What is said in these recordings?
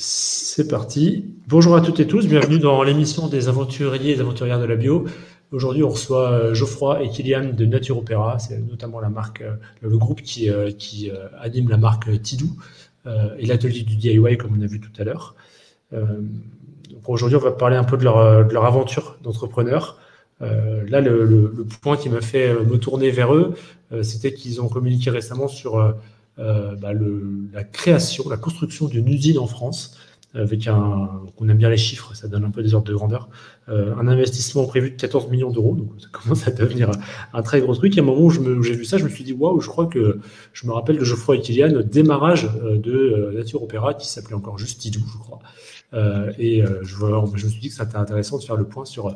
C'est parti. Bonjour à toutes et tous, bienvenue dans l'émission des aventuriers et des aventurières de la bio. Aujourd'hui, on reçoit Geoffroy et Kylian de Nature Opéra. C'est notamment la marque, le groupe qui anime la marque Tidou et l'atelier du DIY, comme on a vu tout à l'heure. Donc aujourd'hui, on va parler un peu de leur aventure d'entrepreneur. Là, le point qui m'a fait me tourner vers eux, c'était qu'ils ont communiqué récemment sur la création, la construction d'une usine en France, avec on aime bien les chiffres, ça donne un peu des ordres de grandeur, un investissement prévu de 14 millions d'euros, donc ça commence à devenir un très gros truc. Et à un moment où j'ai vu ça, je me suis dit, waouh, je crois que je me rappelle de Geoffroy et Kylian, au démarrage de Nature Opéra, qui s'appelait encore juste Tidou, je crois. Je me suis dit que c'était intéressant de faire le point sur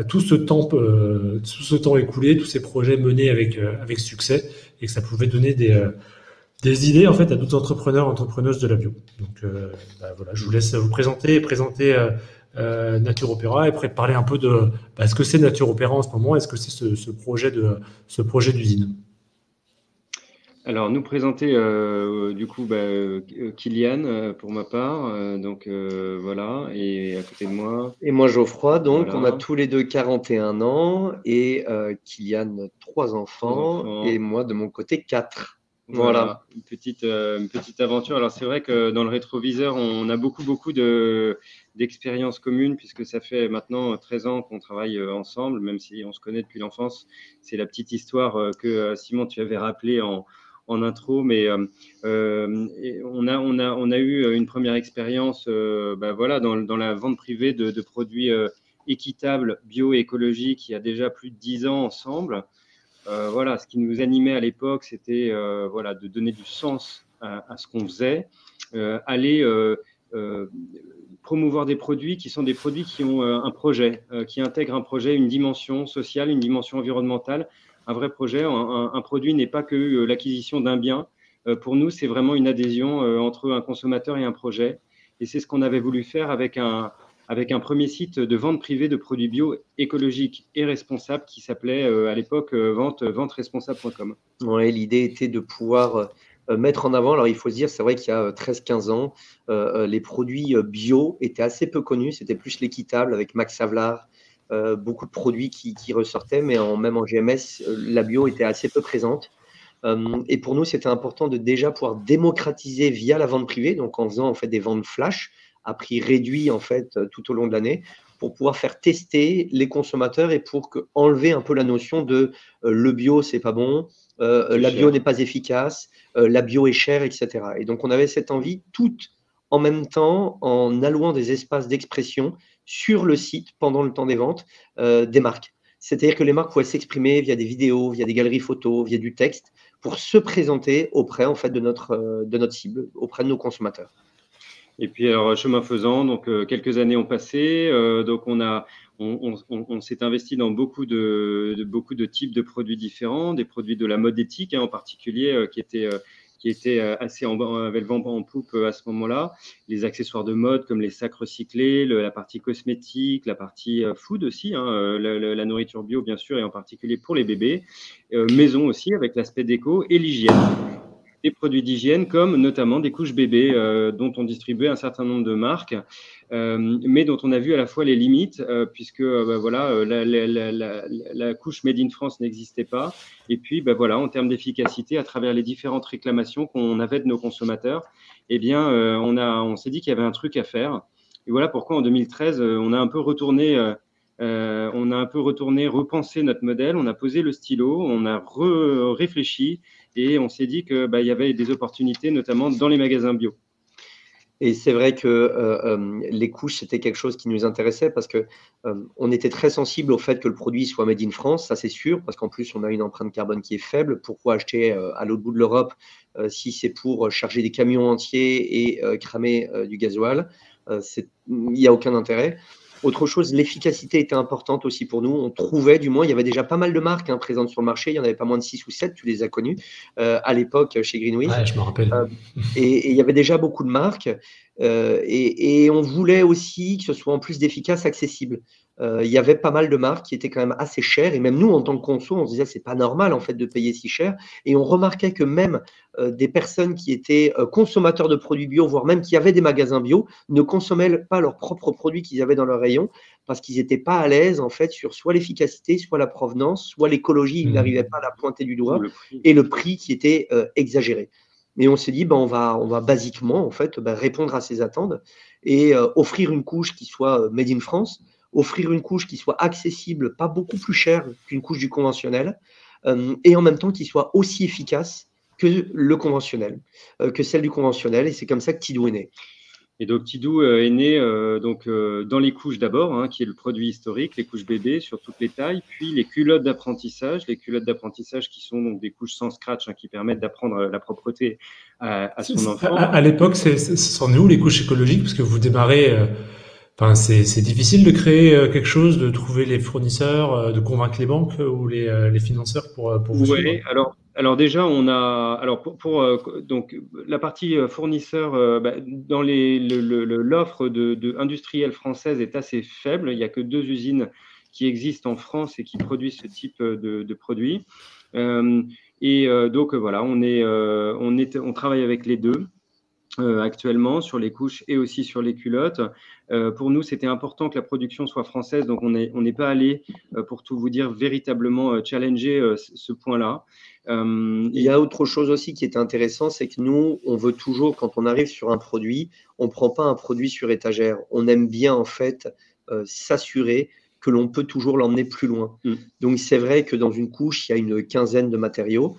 tout ce temps écoulé, tous ces projets menés avec succès, et que ça pouvait donner des idées en fait à d'autres entrepreneurs, entrepreneuses de la bio. Donc voilà, je vous laisse vous présenter Nature Opéra et après parler un peu de ce que c'est Nature Opéra en ce moment, est-ce que c'est ce projet d'usine. Alors, nous présenter Kylian pour ma part, voilà, et à côté de moi. Et moi Geoffroy, donc Voilà. On a tous les deux 41 ans et Kylian 3 enfants et moi de mon côté 4. Voilà. Une petite aventure. Alors c'est vrai que dans le rétroviseur, on a beaucoup d'expériences communes puisque ça fait maintenant 13 ans qu'on travaille ensemble, même si on se connaît depuis l'enfance. C'est la petite histoire que Simon, tu avais rappelé en intro, mais on a eu une première expérience dans la vente privée de produits équitables, bio et écologiques il y a déjà plus de 10 ans ensemble. Voilà, ce qui nous animait à l'époque, c'était de donner du sens à ce qu'on faisait, aller promouvoir des produits qui sont des produits qui ont un projet, qui intègrent un projet, une dimension sociale, une dimension environnementale. Un vrai projet, un produit n'est pas que l'acquisition d'un bien. Pour nous, c'est vraiment une adhésion entre un consommateur et un projet. Et c'est ce qu'on avait voulu faire avec un premier site de vente privée de produits bio écologiques et responsables qui s'appelait à l'époque venteresponsable.com. Ouais, l'idée était de pouvoir mettre en avant, alors il faut se dire, c'est vrai qu'il y a 13-15 ans, les produits bio étaient assez peu connus, c'était plus l'équitable avec Max Havelaar, beaucoup de produits qui ressortaient, mais même en GMS, la bio était assez peu présente. Et pour nous, c'était important de déjà pouvoir démocratiser via la vente privée, donc en faisant en fait des ventes flash à prix réduit en fait tout au long de l'année, pour pouvoir faire tester les consommateurs et pour enlever un peu la notion de le bio c'est pas bon, la bio n'est pas efficace, la bio est chère, etc. Et donc on avait cette envie tout en même temps en allouant des espaces d'expression sur le site pendant le temps des ventes des marques. C'est-à-dire que les marques pouvaient s'exprimer via des vidéos, via des galeries photos, via du texte, pour se présenter auprès en fait de notre cible, auprès de nos consommateurs. Et puis alors chemin faisant, donc quelques années ont passé, donc on s'est investi dans beaucoup de types de produits différents, des produits de la mode éthique en particulier qui étaient assez avec le vent en poupe à ce moment-là, les accessoires de mode comme les sacs recyclés, la partie cosmétique, la partie food aussi, la nourriture bio bien sûr et en particulier pour les bébés, maison aussi avec l'aspect déco et l'hygiène. Des produits d'hygiène comme notamment des couches bébés dont on distribuait un certain nombre de marques, mais dont on a vu à la fois les limites puisque la couche Made in France n'existait pas. Et puis en termes d'efficacité, à travers les différentes réclamations qu'on avait de nos consommateurs, eh bien, on s'est dit qu'il y avait un truc à faire. Et voilà pourquoi en 2013, on a un peu retourné repensé notre modèle, on a posé le stylo, on a réfléchi et on s'est dit qu'il y avait des opportunités, notamment dans les magasins bio. Et c'est vrai que les couches, c'était quelque chose qui nous intéressait parce qu'on était très sensible au fait que le produit soit made in France, ça c'est sûr, parce qu'en plus, on a une empreinte carbone qui est faible. Pourquoi acheter à l'autre bout de l'Europe si c'est pour charger des camions entiers et cramer du gasoil? Il n'y a aucun intérêt. Autre chose, l'efficacité était importante aussi pour nous. On trouvait, du moins, il y avait déjà pas mal de marques présentes sur le marché. Il y en avait pas moins de 6 ou 7, tu les as connues à l'époque chez Greenwich. Ouais, je me rappelle. Et il y avait déjà beaucoup de marques et on voulait aussi que ce soit en plus d'efficace, accessible. il y avait pas mal de marques qui étaient quand même assez chères. Et même nous, en tant que conso, on se disait c'est pas normal en fait de payer si cher. Et on remarquait que même des personnes qui étaient consommateurs de produits bio, voire même qui avaient des magasins bio, ne consommaient pas leurs propres produits qu'ils avaient dans leur rayon parce qu'ils n'étaient pas à l'aise en fait sur soit l'efficacité, soit la provenance, soit l'écologie. Ils n'arrivaient pas à la pointer du doigt et le prix qui était exagéré. Et on s'est dit, on va basiquement en fait, répondre à ces attentes et offrir une couche qui soit made in France, offrir une couche qui soit accessible, pas beaucoup plus chère qu'une couche du conventionnel, et en même temps qui soit aussi efficace que le conventionnel, que celle du conventionnel. Et c'est comme ça que Tidou est né. Et donc Tidou est né dans les couches d'abord, hein, qui est le produit historique, les couches bébés sur toutes les tailles, puis les culottes d'apprentissage qui sont donc des couches sans scratch, hein, qui permettent d'apprendre la propreté à son enfant. À l'époque, c'en est où les couches écologiques? Parce que vous démarrez, c'est difficile de créer quelque chose, de trouver les fournisseurs, de convaincre les banques ou les financeurs pour vous suivre. Alors déjà, on a donc la partie fournisseur dans l'offre de industrielle française est assez faible. Il n'y a que 2 usines qui existent en France et qui produisent ce type de produits. Donc voilà, on travaille avec les deux. Actuellement sur les couches et aussi sur les culottes. Pour nous, c'était important que la production soit française, donc on n'est pas allé, pour tout vous dire, véritablement challenger ce point-là. Il y a autre chose aussi qui est intéressant, c'est que nous, on veut toujours, quand on arrive sur un produit, on ne prend pas un produit sur étagère. On aime bien en fait s'assurer que l'on peut toujours l'emmener plus loin. Donc c'est vrai que dans une couche, il y a une quinzaine de matériaux.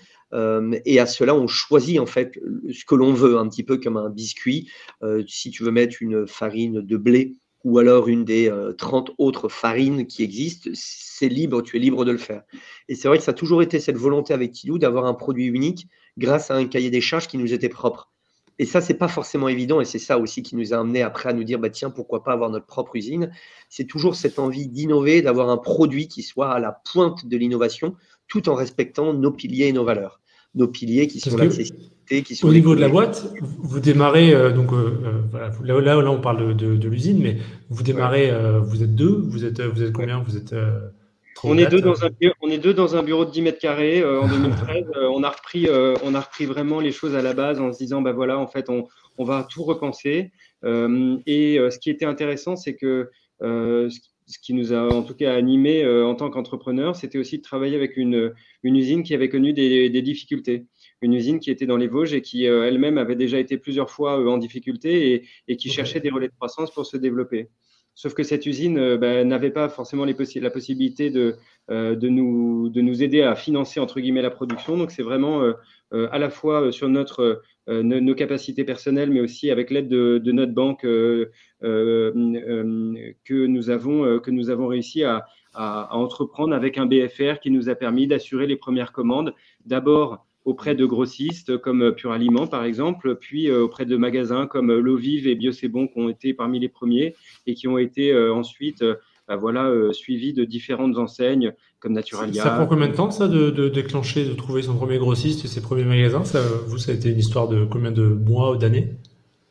Et à cela, on choisit en fait ce que l'on veut, un petit peu comme un biscuit. Si tu veux mettre une farine de blé ou alors une des 30 autres farines qui existent, c'est libre, tu es libre de le faire. Et c'est vrai que ça a toujours été cette volonté avec Tidou d'avoir un produit unique grâce à un cahier des charges qui nous était propre. Et ça, c'est pas forcément évident, et c'est ça aussi qui nous a amené après à nous dire, tiens, pourquoi pas avoir notre propre usine. C'est toujours cette envie d'innover, d'avoir un produit qui soit à la pointe de l'innovation, tout en respectant nos piliers et nos valeurs. Nos piliers qui sont l'accessibilité, qui sont au niveau de la boîte, vous démarrez, voilà, là on parle de l'usine, mais vous démarrez, vous êtes deux, vous êtes combien? Vous êtes on est deux dans un bureau de 10 mètres carrés en 2013. On a repris vraiment les choses à la base en se disant, voilà, en fait, on va tout repenser. Ce qui était intéressant, c'est que ce qui nous a en tout cas animés en tant qu'entrepreneurs, c'était aussi de travailler avec une usine qui avait connu des difficultés. Une usine qui était dans les Vosges et qui elle-même avait déjà été plusieurs fois en difficulté et qui cherchait des relais de croissance pour se développer. Sauf que cette usine n'avait pas forcément la possibilité de nous aider à financer, entre guillemets, la production. Donc, c'est vraiment à la fois sur nos capacités personnelles, mais aussi avec l'aide de notre banque que nous avons réussi à entreprendre avec un BFR qui nous a permis d'assurer les premières commandes, d'abord auprès de grossistes comme Pur Aliment, par exemple, puis auprès de magasins comme L'Eau Vive et Bio C'est Bon qui ont été parmi les premiers et qui ont été ensuite suivis de différentes enseignes comme Naturalia. Ça prend combien de temps, ça, de déclencher, de trouver son premier grossiste et ses premiers magasins? Ça a été une histoire de combien de mois ou d'années?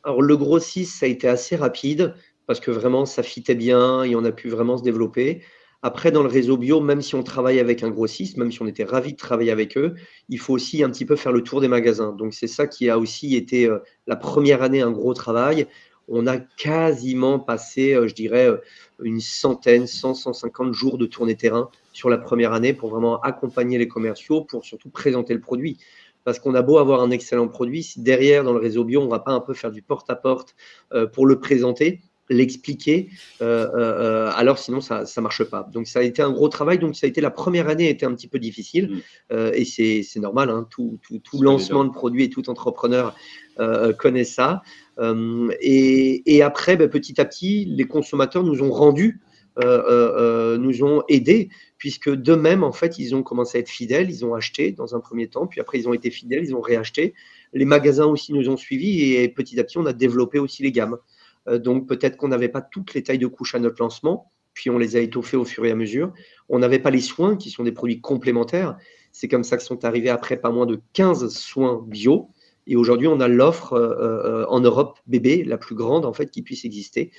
Alors, le grossiste, ça a été assez rapide parce que vraiment, ça fitait bien et on a pu vraiment se développer. Après, dans le réseau bio, même si on travaille avec un grossiste, même si on était ravis de travailler avec eux, il faut aussi un petit peu faire le tour des magasins. Donc, c'est ça qui a aussi été la première année un gros travail. On a quasiment passé, je dirais, une centaine, 100, 150 jours de tournée terrain sur la première année pour vraiment accompagner les commerciaux, pour surtout présenter le produit. Parce qu'on a beau avoir un excellent produit, si derrière, dans le réseau bio, on ne va pas un peu faire du porte-à-porte pour le présenter, l'expliquer, alors sinon ça ne marche pas. Donc ça a été un gros travail. Donc ça a été la première année a été un petit peu difficile et c'est normal, hein, tout lancement de produit et tout entrepreneur connaît ça. Et après, petit à petit, les consommateurs nous ont rendu, nous ont aidés, puisque d'eux-mêmes, en fait, ils ont commencé à être fidèles, ils ont acheté dans un premier temps, puis après, ils ont été fidèles, ils ont réacheté. Les magasins aussi nous ont suivis et petit à petit, on a développé aussi les gammes. Donc, peut-être qu'on n'avait pas toutes les tailles de couches à notre lancement, puis on les a étoffées au fur et à mesure. On n'avait pas les soins, qui sont des produits complémentaires. C'est comme ça que sont arrivés après pas moins de 15 soins bio. Et aujourd'hui, on a l'offre en Europe bébé, la plus grande en fait qui puisse exister,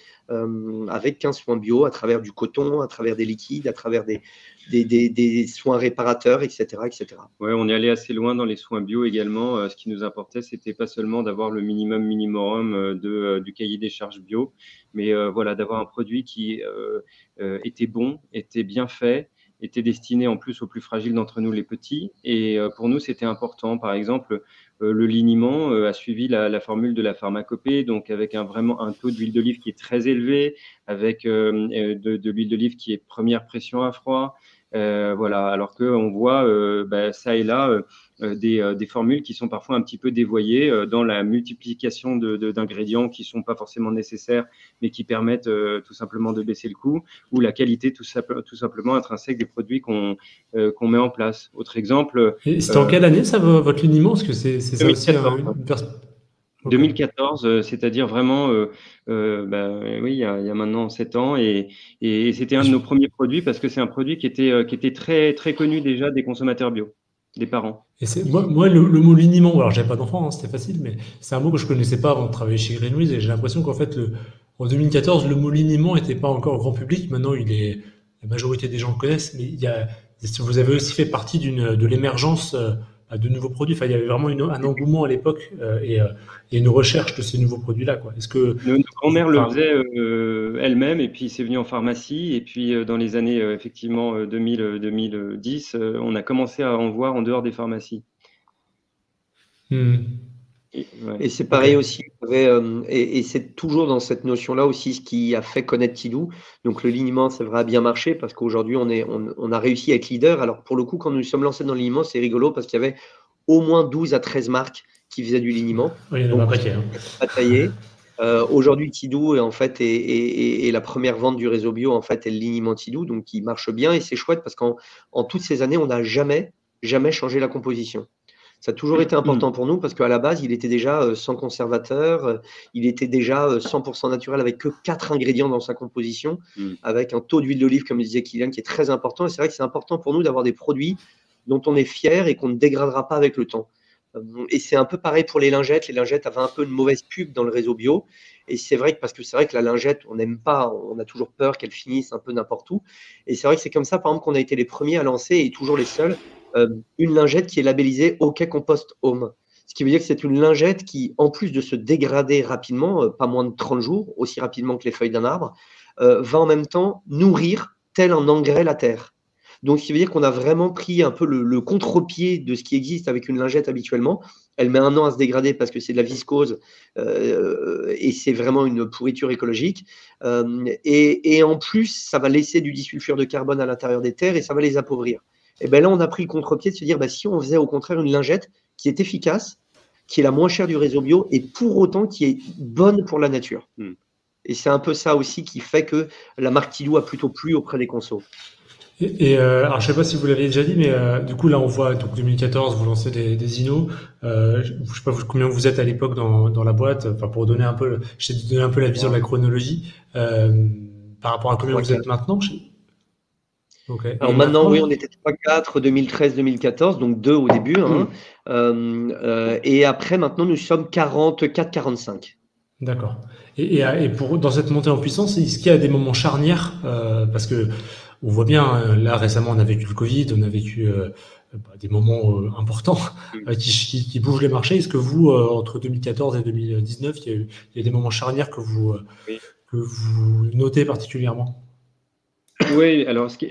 avec 15 soins bio à travers du coton, à travers des liquides, à travers des soins réparateurs, etc., etc. Ouais, on est allé assez loin dans les soins bio également. Ce qui nous importait, c'était pas seulement d'avoir le minimum du cahier des charges bio, mais voilà, d'avoir un produit qui était bon, était bien fait, était destiné en plus aux plus fragiles d'entre nous, les petits. Et pour nous, c'était important. Par exemple, le liniment a suivi la formule de la pharmacopée, donc avec vraiment un taux d'huile d'olive qui est très élevé, avec de l'huile d'olive qui est première pression à froid. Voilà, alors qu'on voit ça et là des formules qui sont parfois un petit peu dévoyées dans la multiplication d'ingrédients qui sont pas forcément nécessaires, mais qui permettent tout simplement de baisser le coût, ou la qualité tout simplement intrinsèque des produits qu'on met en place. Autre exemple. Et c'était en quelle année ça, votre liniment? Parce que c'est ça aussi 2014, c'est-à-dire vraiment, oui, il y a maintenant 7 ans, et c'était un de nos premiers produits parce que c'est un produit qui était très, très connu déjà des consommateurs bio, des parents. Et moi le mot liniment, alors j'avais pas d'enfant, hein, c'était facile, mais c'est un mot que je connaissais pas avant de travailler chez Greenwiz, et j'ai l'impression qu'en fait, en 2014, le mot liniment était pas encore grand public. Maintenant, la majorité des gens le connaissent, mais vous avez aussi fait partie de l'émergence de nouveaux produits. Enfin, il y avait vraiment un engouement à l'époque et une recherche de ces nouveaux produits-là, quoi. Est-ce que Notre grand-mère le enfin, faisait elle-même, et puis c'est venu en pharmacie, et puis dans les années effectivement 2010, on a commencé à en voir en dehors des pharmacies. Et Ouais. c'est pareil ok. aussi, et c'est toujours dans cette notion-là aussi ce qui a fait connaître Tidou. Donc le liniment, c'est vrai, a bien marché parce qu'aujourd'hui, on a réussi à être leader. Alors pour le coup, quand nous nous sommes lancés dans le liniment, c'est rigolo parce qu'il y avait au moins 12 à 13 marques qui faisaient du liniment. Oui, il y en a un Donc paquet, hein. bataillé. Aujourd'hui, Tidou en fait, est la première vente du réseau bio en fait, est le liniment Tidou, donc qui marche bien, et c'est chouette parce qu'en toutes ces années, on n'a jamais changé la composition. Ça a toujours été important pour nous parce qu'à la base, il était déjà sans conservateur, il était déjà 100% naturel avec que 4 ingrédients dans sa composition, avec un taux d'huile d'olive, comme disait Kylian, qui est très important. Et c'est vrai que c'est important pour nous d'avoir des produits dont on est fier et qu'on ne dégradera pas avec le temps. Et c'est un peu pareil pour les lingettes. Les lingettes avaient un peu une mauvaise pub dans le réseau bio. Et c'est vrai que la lingette, on n'aime pas, on a toujours peur qu'elle finisse un peu n'importe où. Et c'est vrai que c'est comme ça, par exemple, qu'on a été les premiers à lancer, et toujours les seuls, une lingette qui est labellisée OK Compost Home. Ce qui veut dire que c'est une lingette qui, en plus de se dégrader rapidement, pas moins de 30 jours, aussi rapidement que les feuilles d'un arbre, va en même temps nourrir tel un engrais la terre. Donc, ce qui veut dire qu'on a vraiment pris un peu le contre-pied de ce qui existe avec une lingette habituellement. Elle met 1 an à se dégrader parce que c'est de la viscose et c'est vraiment une pourriture écologique. Et en plus, ça va laisser du disulfure de carbone à l'intérieur des terres et ça va les appauvrir. Et bien là, on a pris le contre-pied de se dire, si on faisait au contraire une lingette qui est efficace, qui est la moins chère du réseau bio et pour autant qui est bonne pour la nature. Et c'est un peu ça aussi qui fait que la marque Tidou a plutôt plu auprès des consos. Alors, je sais pas si vous l'aviez déjà dit, mais du coup, là, on voit, donc 2014, vous lancez des INO. Je sais pas combien vous êtes à l'époque dans la boîte. Enfin, pour donner un peu, j'essaie de donner un peu la vision de la chronologie par rapport à combien vous êtes maintenant. Ok. Alors maintenant, oui, on était 3-4, 2013-2014, donc 2 au début. Et après, maintenant, nous sommes 44-45. D'accord. Et dans cette montée en puissance, est-ce qu'il y a des moments charnières parce que on voit bien, là récemment on a vécu le Covid, on a vécu des moments importants qui bougent les marchés. Est-ce que vous, entre 2014 et 2019, il y a des moments charnières Oui. que vous notez particulièrement? Oui, alors ce qui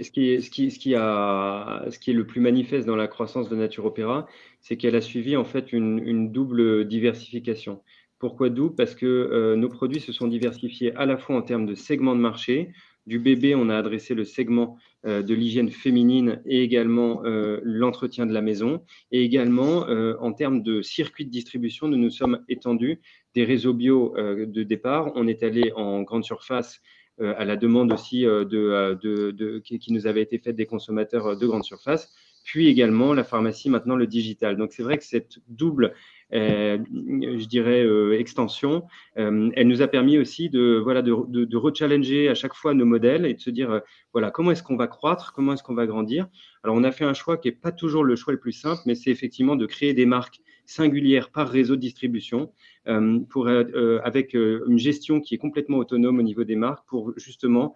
est le plus manifeste dans la croissance de Nature Opéra, c'est qu'elle a suivi en fait une double diversification. Pourquoi double? Parce que nos produits se sont diversifiés à la fois en termes de segments de marché. Du bébé, on a adressé le segment de l'hygiène féminine et également l'entretien de la maison. Et également, en termes de circuit de distribution, nous nous sommes étendus des réseaux bio de départ. On est allé en grande surface à la demande aussi qui nous avait été faite des consommateurs de grande surface, puis également la pharmacie, maintenant le digital. Donc c'est vrai que cette double, je dirais, extension, elle nous a permis aussi de rechallenger à chaque fois nos modèles et de se dire, voilà, comment est-ce qu'on va croître, comment est-ce qu'on va grandir. Alors on a fait un choix qui n'est pas toujours le choix le plus simple, mais c'est effectivement de créer des marques singulière par réseau de distribution, avec une gestion qui est complètement autonome au niveau des marques pour justement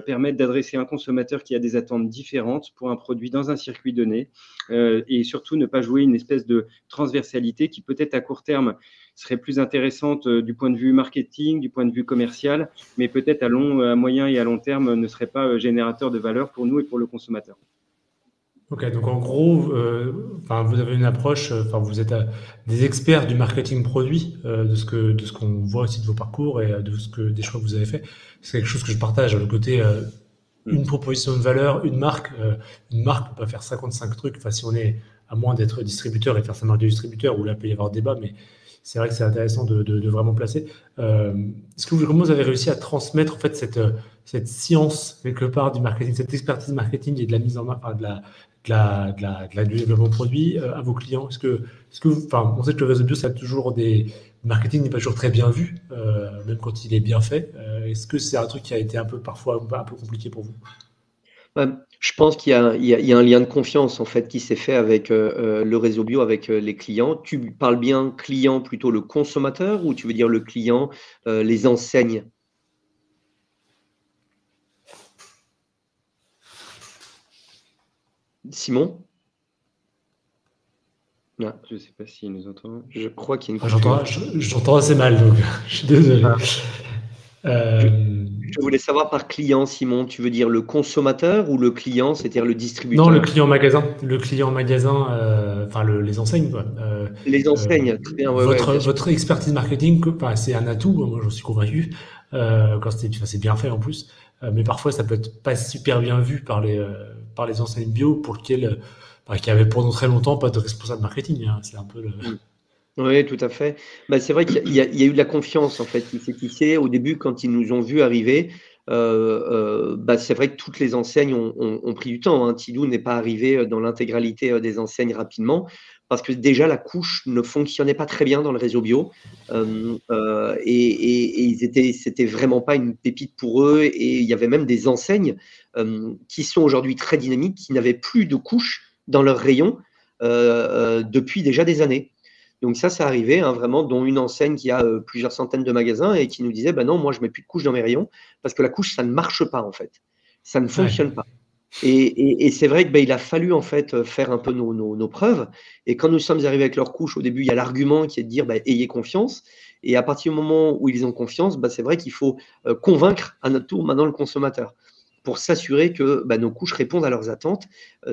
permettre d'adresser un consommateur qui a des attentes différentes pour un produit dans un circuit donné, et surtout ne pas jouer une espèce de transversalité qui peut-être à court terme serait plus intéressante du point de vue marketing, du point de vue commercial, mais peut-être à moyen et à long terme ne serait pas générateur de valeur pour nous et pour le consommateur. Ok, donc en gros, vous avez une approche, vous êtes des experts du marketing produit, de ce qu'on voit aussi de vos parcours et des choix que vous avez faits. C'est quelque chose que je partage, le côté une proposition de valeur, une marque peut pas faire 55 trucs. Enfin, si on est à moins d'être distributeur et faire sa marque de distributeur, où là peut y avoir débat, mais c'est vrai que c'est intéressant de vraiment placer. Est-ce que comment vous avez réussi à transmettre en fait cette science quelque part du marketing, cette expertise marketing et de la mise en marque, du développement produit à vos clients? On sait que le réseau bio, ça a toujours le marketing n'est pas toujours très bien vu, même quand il est bien fait. Est-ce que c'est un truc qui a été parfois un peu compliqué pour vous? Je pense qu'il y a un lien de confiance en fait qui s'est fait avec le réseau bio, avec les clients. Tu parles bien client, plutôt le consommateur, ou tu veux dire le client, les enseignes? Simon? Non, je ne sais pas s'il nous entend. Je crois qu'il y a une confusion. J'entends assez mal, donc je suis désolé. Je voulais savoir par client, Simon, tu veux dire le consommateur ou le client, c'est-à-dire le distributeur? Non, le client magasin. Le client magasin, les enseignes, quoi. Les enseignes, très bien. Ouais, bien sûr. Votre expertise marketing, c'est un atout, moi j'en suis convaincu, quand c'est bien fait en plus, mais parfois ça peut être pas super bien vu par les enseignes bio pour lesquelles, qui avaient pendant très longtemps pas de responsable marketing, hein. C'est un peu le... Oui, tout à fait. C'est vrai qu'il y a eu de la confiance en fait qui s'est tissée au début quand ils nous ont vus arriver. C'est vrai que toutes les enseignes ont pris du temps, hein. Tidou n'est pas arrivé dans l'intégralité des enseignes rapidement parce que déjà la couche ne fonctionnait pas très bien dans le réseau bio, et c'était vraiment pas une pépite pour eux, et il y avait même des enseignes qui sont aujourd'hui très dynamiques qui n'avaient plus de couches dans leur rayon depuis déjà des années. Donc ça arrivait, hein, vraiment, dont une enseigne qui a plusieurs centaines de magasins et qui nous disait, non, moi je mets plus de couches dans mes rayons parce que la couche, ça ne marche pas en fait, ça ne fonctionne pas. Et c'est vrai que il a fallu en fait faire un peu nos preuves. Et quand nous sommes arrivés avec leurs couches, au début, il y a l'argument qui est de dire, ayez confiance. Et à partir du moment où ils ont confiance, c'est vrai qu'il faut convaincre à notre tour maintenant le consommateur pour s'assurer que nos couches répondent à leurs attentes,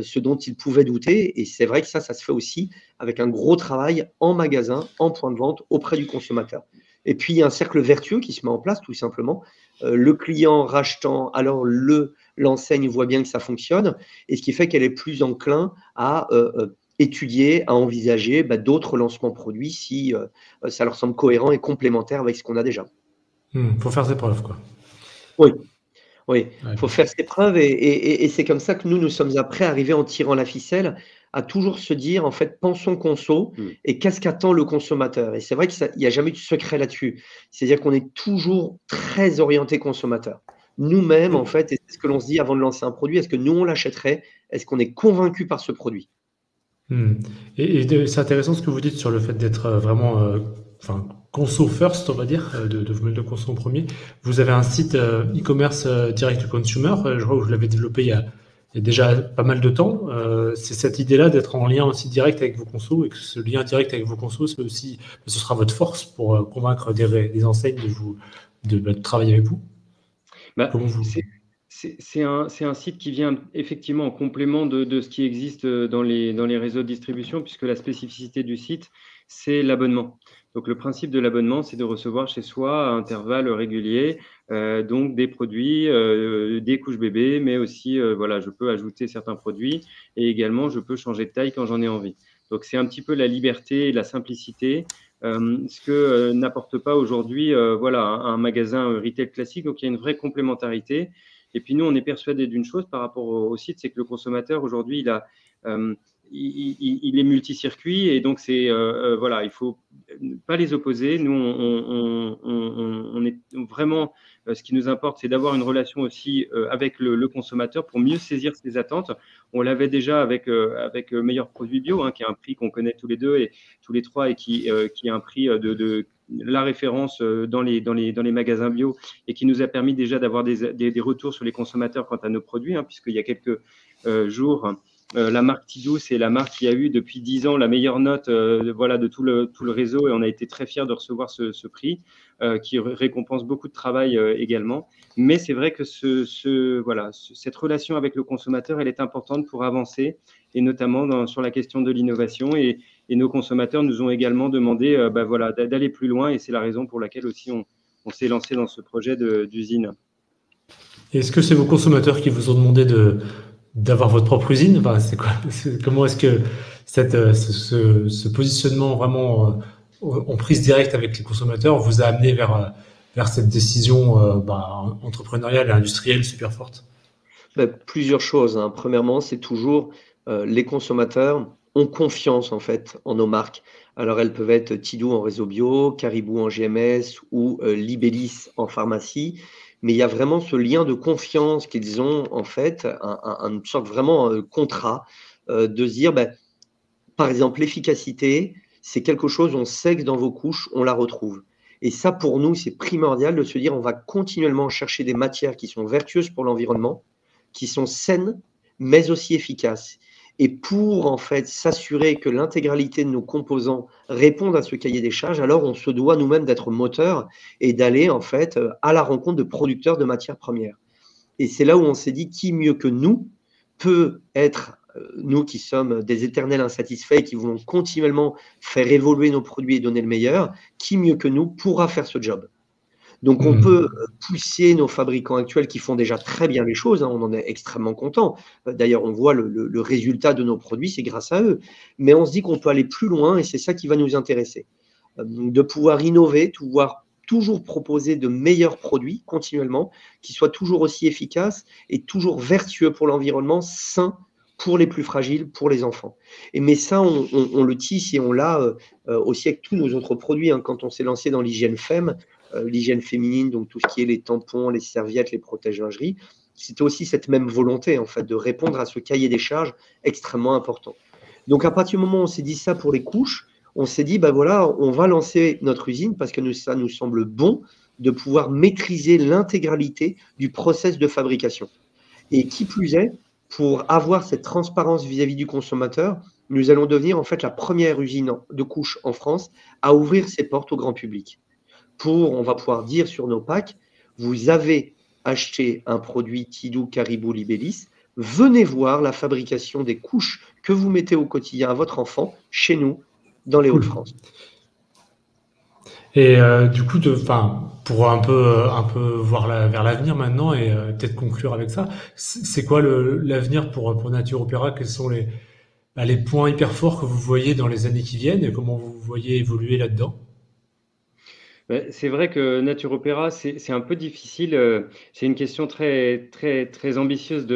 ce dont ils pouvaient douter. Et c'est vrai que ça se fait aussi avec un gros travail en magasin, en point de vente, auprès du consommateur. Et puis, il y a un cercle vertueux qui se met en place, tout simplement. Le client rachetant, alors l'enseigne voit bien que ça fonctionne, et ce qui fait qu'elle est plus enclin à étudier, à envisager d'autres lancements produits si ça leur semble cohérent et complémentaire avec ce qu'on a déjà. Faut faire ses preuves, quoi. Oui, il faut faire ses preuves, et c'est comme ça que nous sommes après arrivés en tirant la ficelle à toujours se dire, en fait, pensons conso et qu'est-ce qu'attend le consommateur. Et c'est vrai qu'il n'y a jamais eu de secret là-dessus. C'est-à-dire qu'on est toujours très orienté consommateur. Nous-mêmes, en fait, et c'est ce que l'on se dit avant de lancer un produit, est-ce que nous, on l'achèterait? Est-ce qu'on est convaincu par ce produit? Et c'est intéressant ce que vous dites sur le fait d'être vraiment conso first, on va dire, de vous mettre le conso en premier. Vous avez un site e-commerce direct to consumer, je crois que vous l'avez développé il y a déjà pas mal de temps. C'est cette idée-là d'être en lien aussi direct avec vos consos, et que ce lien direct avec vos consos, ce sera votre force pour convaincre des enseignes de travailler avec vous. C'est un site qui vient effectivement en complément de ce qui existe dans les réseaux de distribution, puisque la spécificité du site, c'est l'abonnement. Donc, le principe de l'abonnement, c'est de recevoir chez soi à intervalles réguliers donc des produits, des couches bébés, mais aussi, je peux ajouter certains produits, et également, je peux changer de taille quand j'en ai envie. Donc, c'est un petit peu la liberté et la simplicité, ce que n'apporte pas aujourd'hui un magasin retail classique. Donc, il y a une vraie complémentarité. Et puis, nous, on est persuadés d'une chose par rapport au site, c'est que le consommateur, aujourd'hui, il est multi-circuit et donc voilà, il faut pas les opposer. Nous, on est vraiment, ce qui nous importe, c'est d'avoir une relation aussi avec le consommateur pour mieux saisir ses attentes. On l'avait déjà avec Meilleur Produit Bio, hein, qui a un prix qu'on connaît tous les deux et tous les trois et qui a un prix de la référence dans les magasins bio et qui nous a permis déjà d'avoir des retours sur les consommateurs quant à nos produits, hein, puisqu'il y a quelques jours, la marque Tidou, c'est la marque qui a eu depuis 10 ans la meilleure note voilà, de tout le réseau et on a été très fiers de recevoir ce prix qui récompense beaucoup de travail également. Mais c'est vrai que cette relation avec le consommateur, elle est importante pour avancer et notamment sur la question de l'innovation et nos consommateurs nous ont également demandé voilà, d'aller plus loin et c'est la raison pour laquelle aussi on s'est lancé dans ce projet d'usine. Est-ce que c'est vos consommateurs qui vous ont demandé d'avoir votre propre usine? Enfin, comment est-ce que ce positionnement vraiment en prise directe avec les consommateurs vous a amené vers cette décision entrepreneuriale et industrielle super forte? Plusieurs choses, hein. Premièrement, c'est toujours les consommateurs ont confiance en fait en nos marques. Alors elles peuvent être Tidou en réseau bio, Caribou en GMS ou Libellis en pharmacie, mais il y a vraiment ce lien de confiance qu'ils ont en fait, une sorte vraiment contrat de se dire, par exemple, l'efficacité, c'est quelque chose, on sait que dans vos couches, on la retrouve. Et ça, pour nous, c'est primordial de se dire, on va continuellement chercher des matières qui sont vertueuses pour l'environnement, qui sont saines, mais aussi efficaces. Et pour en fait s'assurer que l'intégralité de nos composants répondent à ce cahier des charges, alors on se doit nous-mêmes d'être moteur et d'aller en fait à la rencontre de producteurs de matières premières. Et c'est là où on s'est dit qui mieux que nous peut être, nous qui sommes des éternels insatisfaits et qui voulons continuellement faire évoluer nos produits et donner le meilleur, qui mieux que nous pourra faire ce job. Donc, on peut pousser nos fabricants actuels qui font déjà très bien les choses, hein, on en est extrêmement content. D'ailleurs, on voit le résultat de nos produits, c'est grâce à eux. Mais on se dit qu'on peut aller plus loin et c'est ça qui va nous intéresser. De pouvoir innover, de pouvoir toujours proposer de meilleurs produits continuellement, qui soient toujours aussi efficaces et toujours vertueux pour l'environnement, sains pour les plus fragiles, pour les enfants. Mais ça, on le tisse et on l'a aussi avec tous nos autres produits. Hein. Quand on s'est lancé dans l'hygiène femme, l'hygiène féminine, donc tout ce qui est les tampons, les serviettes, les protège-lingerie, c'était aussi cette même volonté en fait de répondre à ce cahier des charges extrêmement important. Donc à partir du moment où on s'est dit ça pour les couches, on s'est dit voilà, on va lancer notre usine parce que ça nous semble bon de pouvoir maîtriser l'intégralité du process de fabrication. Et qui plus est, pour avoir cette transparence vis-à-vis du consommateur, nous allons devenir en fait la première usine de couches en France à ouvrir ses portes au grand public. On va pouvoir dire sur nos packs, vous avez acheté un produit Tidou, Caribou, Libellis, venez voir la fabrication des couches que vous mettez au quotidien à votre enfant chez nous, dans les Hauts-de-France. Et du coup, pour un peu voir vers l'avenir maintenant et peut-être conclure avec ça, c'est quoi l'avenir pour Nature Opéra? Quels sont les points hyper forts que vous voyez dans les années qui viennent et comment vous voyez évoluer là-dedans? C'est vrai que Nature Opéra, c'est un peu difficile. C'est une question très, très, très ambitieuse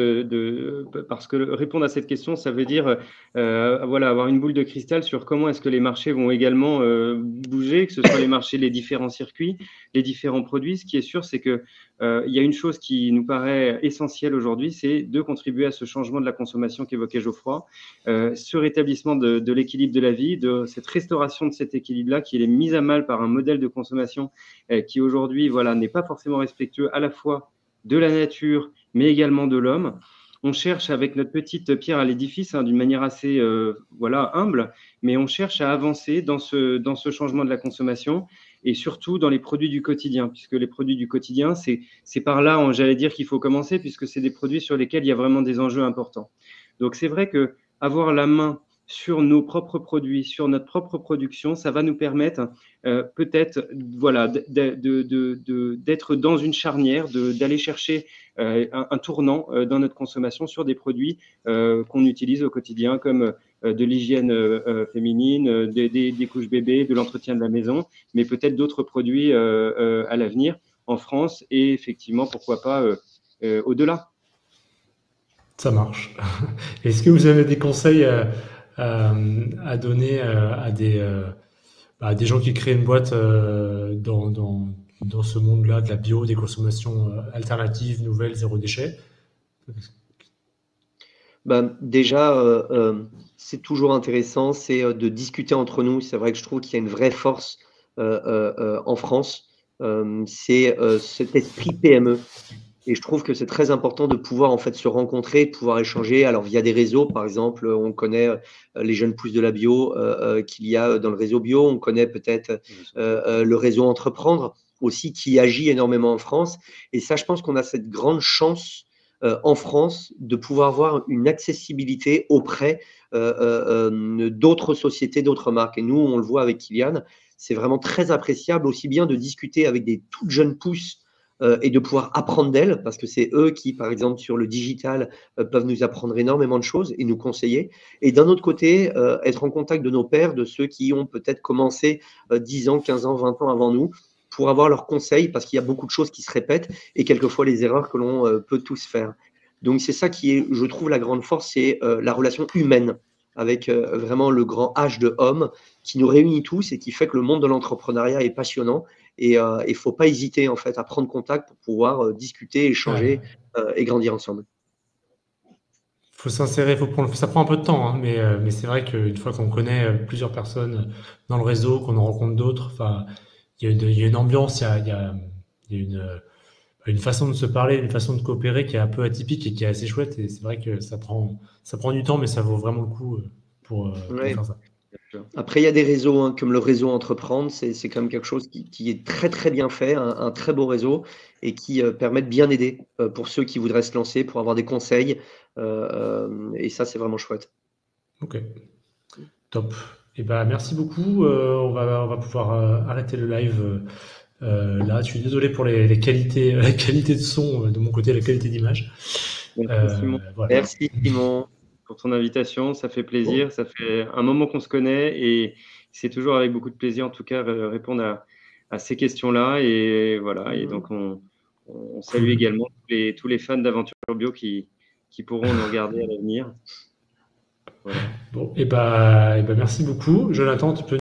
parce que répondre à cette question, ça veut dire voilà, avoir une boule de cristal sur comment est-ce que les marchés vont également bouger, que ce soit les marchés, les différents circuits, les différents produits. Ce qui est sûr, c'est que il y a une chose qui nous paraît essentielle aujourd'hui, c'est de contribuer à ce changement de la consommation qu'évoquait Geoffroy, ce rétablissement de l'équilibre de la vie, de cette restauration de cet équilibre-là qui est mise à mal par un modèle de consommation qui aujourd'hui n'est pas forcément respectueux à la fois de la nature, mais également de l'homme. On cherche avec notre petite pierre à l'édifice, d'une manière assez humble, mais on cherche à avancer dans ce changement de la consommation et surtout dans les produits du quotidien, puisque les produits du quotidien, c'est par là, j'allais dire qu'il faut commencer, puisque c'est des produits sur lesquels il y a vraiment des enjeux importants. Donc c'est vrai que avoir la main sur nos propres produits, sur notre propre production, ça va nous permettre peut-être d'être dans une charnière, d'aller chercher un tournant dans notre consommation sur des produits qu'on utilise au quotidien comme de l'hygiène féminine, des couches bébés, de l'entretien de la maison, mais peut-être d'autres produits à l'avenir en France et effectivement, pourquoi pas au-delà. Ça marche. Est-ce que vous avez des conseils à donner à des gens qui créent une boîte dans ce monde-là de la bio, des consommations alternatives, nouvelles, zéro déchet? Déjà, c'est toujours intéressant, c'est de discuter entre nous. C'est vrai que je trouve qu'il y a une vraie force en France, c'est cet esprit PME. Et je trouve que c'est très important de pouvoir en fait se rencontrer, de pouvoir échanger. Alors via des réseaux, par exemple, on connaît les jeunes pousses de la bio qu'il y a dans le réseau bio. On connaît peut-être le réseau Entreprendre aussi qui agit énormément en France. Et ça, je pense qu'on a cette grande chance en France de pouvoir avoir une accessibilité auprès d'autres sociétés, d'autres marques. Et nous, on le voit avec Kylian, c'est vraiment très appréciable aussi bien de discuter avec des toutes jeunes pousses et de pouvoir apprendre d'elles, parce que c'est eux qui, par exemple, sur le digital, peuvent nous apprendre énormément de choses et nous conseiller. Et d'un autre côté, être en contact de nos pairs, de ceux qui ont peut-être commencé 10 ans, 15 ans, 20 ans avant nous, pour avoir leurs conseils, parce qu'il y a beaucoup de choses qui se répètent et quelquefois les erreurs que l'on peut tous faire. Donc c'est ça qui est, je trouve, la grande force, c'est la relation humaine avec vraiment le grand H de homme qui nous réunit tous et qui fait que le monde de l'entrepreneuriat est passionnant. Et il ne faut pas hésiter en fait à prendre contact pour pouvoir discuter, échanger Ouais. et grandir ensemble. Faut s'insérer, ça prend un peu de temps, hein, mais c'est vrai qu'une fois qu'on connaît plusieurs personnes dans le réseau, qu'on en rencontre d'autres, enfin, il y a une ambiance, il y a une façon de se parler, une façon de coopérer qui est un peu atypique et qui est assez chouette. Et c'est vrai que ça prend du temps, mais ça vaut vraiment le coup pour Ouais. faire ça. Après, il y a des réseaux comme le réseau Entreprendre, c'est quand même quelque chose qui est très très bien fait, un très beau réseau et qui permet de bien aider pour ceux qui voudraient se lancer, pour avoir des conseils. Et ça, c'est vraiment chouette. Ok, top. Et ben merci beaucoup. On va pouvoir arrêter le live là. Je suis désolé pour les qualités, la qualité de son de mon côté, la qualité d'image. Merci Simon Voilà. Merci Simon. pour ton invitation, ça fait plaisir, ça fait un moment qu'on se connaît et c'est toujours avec beaucoup de plaisir en tout cas répondre à ces questions-là et voilà, et donc on salue Cool. également tous les fans d'Aventure Bio qui pourront nous regarder à l'avenir. Voilà. Bon, et ben merci beaucoup. Jonathan, tu peux